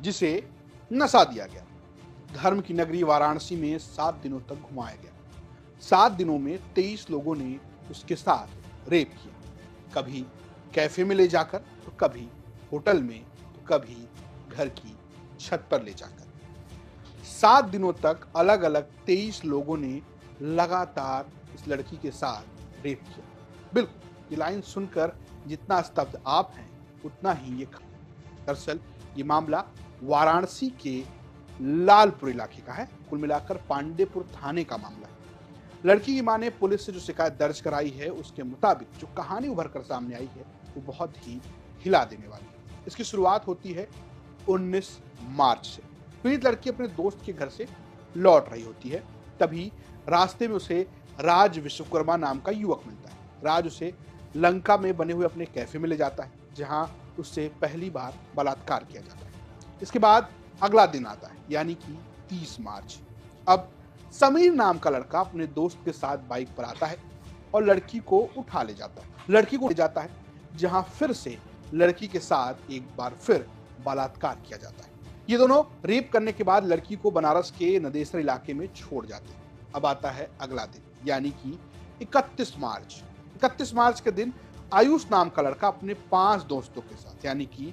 जिसे नसा दिया गया। धर्म की नगरी वाराणसी में 7 दिनों तक घुमाया गया। 7 दिनों में 23 लोगों ने उसके साथ रेप किया, कभी कैफे में ले जाकर, तो कभी होटल में, तो कभी घर की छत पर ले जाकर। 7 दिनों तक अलग अलग 23 लोगों ने लगातार इस लड़की के साथ रेप किया। बिल्कुल, ये लाइन सुनकर जितना स्तब्ध आप हैं उतना ही ये। दरअसल ये मामला वाराणसी के लालपुर इलाके का है। कुल मिलाकर पांडेपुर थाने का मामला है। लड़की की मां ने पुलिस से जो शिकायत दर्ज कराई है, उसके मुताबिक जो कहानी उभर कर सामने आई है वो बहुत ही हिला देने वाली है। इसकी शुरुआत होती है 19 मार्च से। पीड़ित लड़की अपने दोस्त के घर से लौट रही होती है। तभी रास्ते में उसे राज विश्वकर्मा नाम का युवक मिलता है। राज उसे लंका में बने हुए अपने कैफे में ले जाता है, जहां उससे पहली बार बलात्कार किया जाता है। इसके बाद अगला दिन आता है, यानी कि 30 मार्च। अब समीर नाम का लड़का अपने दोस्त के साथ बाइक पर आता है और लड़की को उठा ले जाता है। लड़की को ले जाता है, जहां फिर से लड़की के साथ एक बार फिर बलात्कार किया जाता है। ये दोनों रेप करने के बाद लड़की को बनारस के नदेसर इलाके में छोड़ जाते हैं। अब आता है अगला दिन, यानी कि 31 मार्च। 31 मार्च के दिन आयुष नाम का लड़का अपने 5 दोस्तों के साथ, यानी कि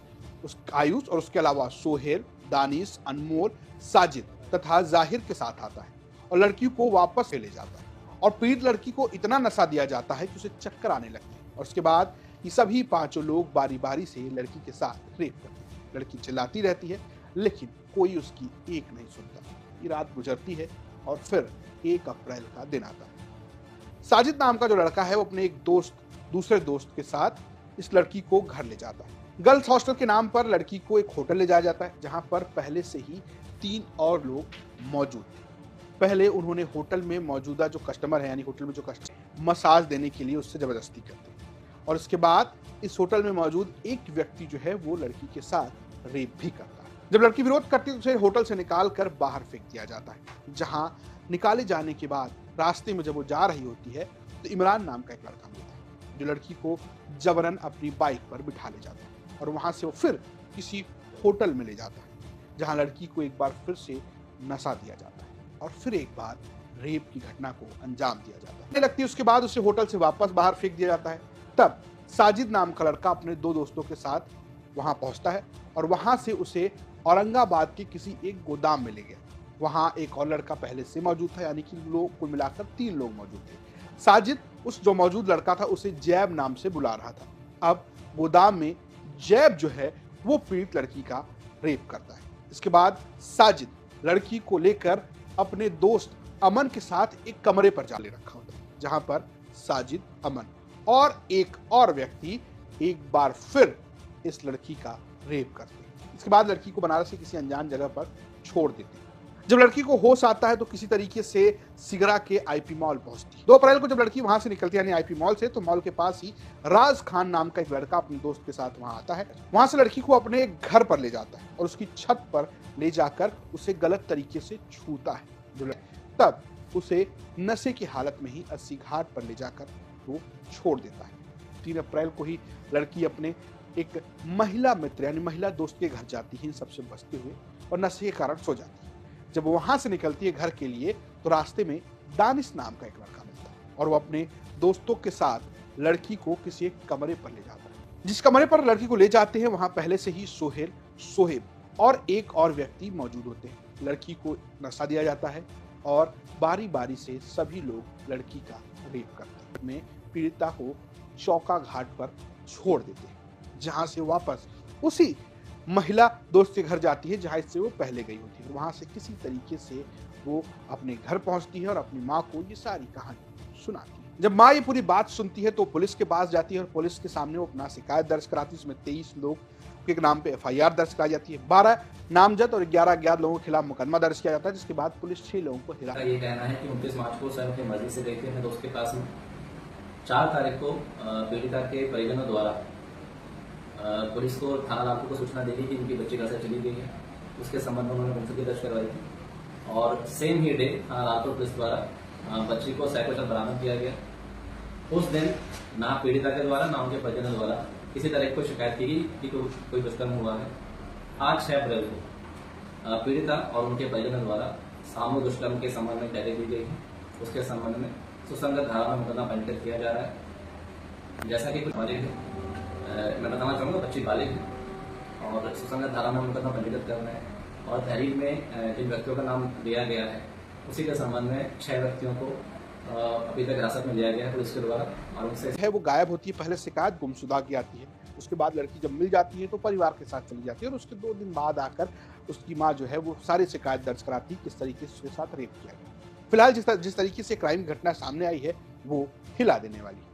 आयुष और उसके अलावा सोहेल, दानिश, अनमोल, साजिद तथा जाहिर के साथ आता है और लड़की को वापस ले जाता है। और पीड़ित लड़की को इतना नशा दिया जाता है कि उसे चक्कर आने लगते हैं। और उसके बाद ये सभी 5 लोग बारी बारी से लड़की के साथ रेप करते हैं। लड़की चिल्लाती रहती है, लेकिन कोई उसकी एक नहीं सुनता। ये रात गुजरती है और फिर 1 अप्रैल का दिन आता है। साजिद नाम का जो लड़का है वो अपने एक दूसरे दोस्त के साथ इस लड़की को घर ले जाता है। गर्ल्स हॉस्टल के नाम पर लड़की को एक होटल ले जाया जाता है, जहां पर पहले से ही 3 और लोग मौजूद थे। पहले उन्होंने होटल में मौजूदा जो कस्टमर है, यानी होटल में जो कस्टमर मसाज देने के लिए उससे जबरदस्ती करते हैं। और इसके बाद इस होटल में मौजूद एक व्यक्ति जो है वो लड़की के साथ रेप भी करता है। जब लड़की विरोध करती है तो उसे होटल से निकाल कर बाहर फेंक दिया जाता है। जहां निकाले जाने के बाद रास्ते में जब वो जा रही होती है तो इमरान नाम का एक लड़का मिलता है, जो लड़की को जबरन अपनी बाइक पर बिठा ले जाता है और वहां से वो फिर किसी होटल में ले जाता है, जहां लड़की को एक बार फिर से नशा दिया जाता है और फिर एक बार रेप की घटना को अंजाम दिया जाता है। लगती है उसके बाद उसे होटल से वापस बाहर फेंक दिया जाता है। तब साजिद नाम का लड़का अपने 2 दोस्तों के साथ वहां पहुंचता है और वहां से उसे औरंगाबाद के किसी एक गोदाम में ले गया। वहां एक और लड़का पहले से मौजूद था, यानी कि लोग कुल मिलाकर 3 लोग मौजूद थे। साजिद उस जो मौजूद लड़का था उसे जैब नाम से बुला रहा था। अब गोदाम में जैब जो है वो पीड़ित लड़की का रेप करता है। इसके बाद साजिद लड़की को लेकर अपने दोस्त अमन के साथ एक कमरे पर जा ले रखा होता है, जहां पर साजिद, अमन और एक और व्यक्ति एक बार फिर इस लड़की का रेप करते हैं। इसके बाद लड़की को बनारस की किसी अनजान जगह पर छोड़ देते हैं। जब लड़की को होश आता है तो किसी तरीके से सिगरा के आईपी मॉल पहुंचती है। 2 अप्रैल को जब लड़की वहां से निकलती है, यानी आईपी मॉल से, तो मॉल के पास ही राज खान नाम का एक लड़का अपने दोस्त के साथ वहां आता है। वहां से लड़की को अपने घर पर ले जाता है और उसकी छत पर ले जाकर उसे गलत तरीके से छूता है। तब उसे नशे की हालत में ही 80 घाट पर ले जाकर वो छोड़ देता है। 3 अप्रैल को ही लड़की अपने एक महिला मित्र, यानी महिला दोस्त के घर जाती है, इन सबसे बचते हुए, और नशे के कारण सो जाती है। जब वो वहां से निकलती है घर के लिए तो रास्ते में दानिश नाम का एक लड़का मिलता है और वो अपने दोस्तों के साथ लड़की को किसी एक कमरे पर ले जाता है। जिस कमरे पर लड़की को ले जाते हैं वहां पहले से ही सोहेल, सोहेब और एक और व्यक्ति मौजूद होते हैं। लड़की को नशा दिया जाता है और बारी बारी से सभी लोग लड़की का रेप करते हैं। पीड़िता को चौका घाट पर छोड़ देते हैं, जहां से वापस उसी महिला दोस्त के घर जाती है जहां इससे वो पहले गई होती है। वहां से किसी तरीके से वो अपने घर पहुंचती है और अपनी माँ को ये सारी कहानी सुनाती है। जब माँ ये पूरी बात सुनती है तो पुलिस के पास जाती है और पुलिस के सामने वो अपना शिकायत दर्ज कराती है। इसमें 23 लोग के नाम पे FIR दर्ज कराई जाती है। 12 नामजद और 11 अज्ञात लोगों के खिलाफ मुकदमा दर्ज किया जाता है, जिसके बाद पुलिस 6 लोगों को हिरासत में। ये कहना है कि 29 मार्च को सर अपनी मर्जी से गए थे अपने दोस्त के पास में। 4 तारीख को पीड़िता के परिजनों द्वारा पुलिस को थाना लालपुर को सूचना दी गई कि उनकी बच्ची घर से चली गई है। उसके संबंध में उन्होंने मुकदमा दर्ज करवाई थी और सेम ही डे थाना लालपुर पुलिस द्वारा बच्ची को सैकड़ों बरामद किया गया। उस दिन ना पीड़िता के द्वारा ना उनके परिजनों द्वारा किसी तरह की कोई शिकायत की गई कि कोई दुष्कर्म हुआ है। आज 6 अप्रैल को पीड़िता और उनके परिजनों द्वारा सामूहिक दुष्कर्म के संबंध में तहरीर दी गई है। उसके संबंध में सुसंगत धारा में मुकदमा पंजीकृत किया जा रहा है। जैसा कि कुछ बालिग है, मैं बताना चाहूँगा बच्ची बालिग है और सुसंगत धारा में मुकदमा पंजीकृत कर रहे हैं और तहरीर में जिन व्यक्तियों का नाम दिया गया है उसी के संबंध में 6 व्यक्तियों को अभी तक हिरासत में लिया गया है पुलिस के द्वारा और उनसे है वो गायब होती है। पहले शिकायत गुमशुदा की आती है, उसके बाद लड़की जब मिल जाती है तो परिवार के साथ चली जाती है और उसके 2 दिन बाद आकर उसकी माँ जो है वो सारी शिकायत दर्ज कराती है किस तरीके से उसके साथ रेप किया गया। फिलहाल जिस तरीके से क्राइम घटना सामने आई है वो हिला देने वाली है।